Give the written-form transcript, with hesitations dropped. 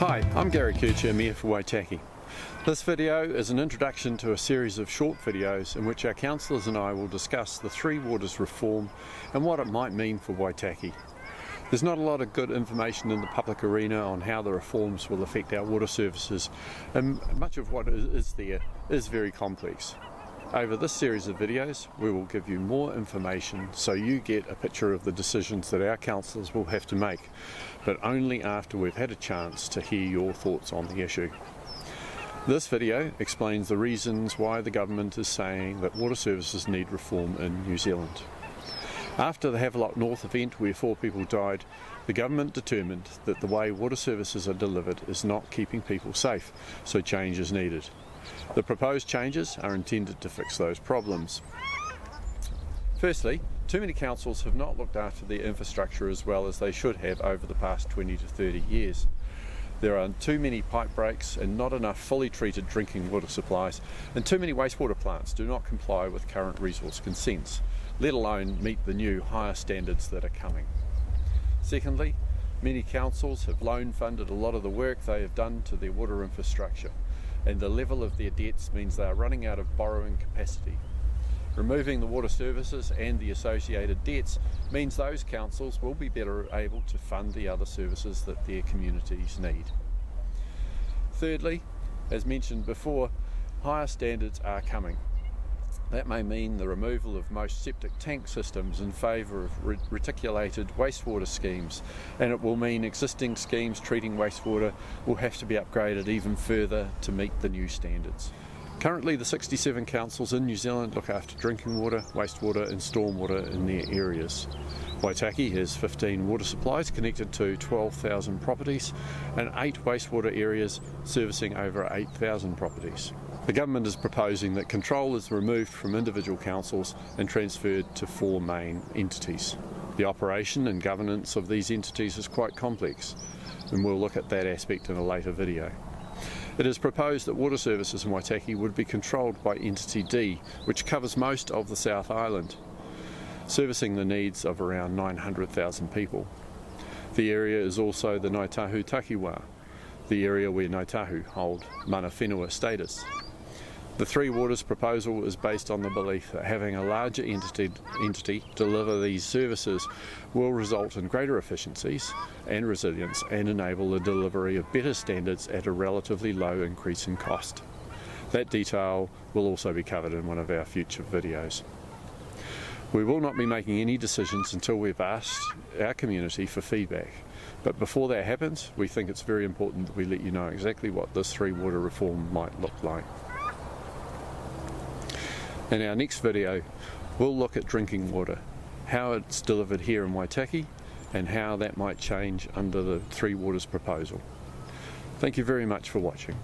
Hi, I'm Gary Kircher, Mayor for Waitaki. This video is an introduction to a series of short videos in which our councillors and I will discuss the Three Waters reform and what it might mean for Waitaki. There's not a lot of good information in the public arena on how the reforms will affect our water services, and much of what is there is very complex. Over this series of videos, we will give you more information so you get a picture of the decisions that our councillors will have to make, but only after we've had a chance to hear your thoughts on the issue. This video explains the reasons why the government is saying that water services need reform in New Zealand. After the Havelock North event where 4 people died, the government determined that the way water services are delivered is not keeping people safe, so change is needed. The proposed changes are intended to fix those problems. Firstly, too many councils have not looked after their infrastructure as well as they should have over the past 20 to 30 years. There are too many pipe breaks and not enough fully treated drinking water supplies, and too many wastewater plants do not comply with current resource consents, let alone meet the new higher standards that are coming. Secondly, many councils have loan funded a lot of the work they have done to their water infrastructure, and the level of their debts means they are running out of borrowing capacity. Removing the water services and the associated debts means those councils will be better able to fund the other services that their communities need. Thirdly, as mentioned before, higher standards are coming. That may mean the removal of most septic tank systems in favour of reticulated wastewater schemes, and it will mean existing schemes treating wastewater will have to be upgraded even further to meet the new standards. Currently, the 67 councils in New Zealand look after drinking water, wastewater and stormwater in their areas. Waitaki has 15 water supplies connected to 12,000 properties and 8 wastewater areas servicing over 8,000 properties. The government is proposing that control is removed from individual councils and transferred to 4 main entities. The operation and governance of these entities is quite complex, and we'll look at that aspect in a later video. It is proposed that water services in Waitaki would be controlled by Entity D, which covers most of the South Island, servicing the needs of around 900,000 people. The area is also the Ngāi Tahu Takiwā, the area where Ngāi Tahu hold mana whenua status. The Three Waters proposal is based on the belief that having a larger entity deliver these services will result in greater efficiencies and resilience and enable the delivery of better standards at a relatively low increase in cost. That detail will also be covered in one of our future videos. We will not be making any decisions until we've asked our community for feedback, but before that happens, we think it's very important that we let you know exactly what this Three Water reform might look like. In our next video, we'll look at drinking water, how it's delivered here in Waitaki, and how that might change under the Three Waters proposal. Thank you very much for watching.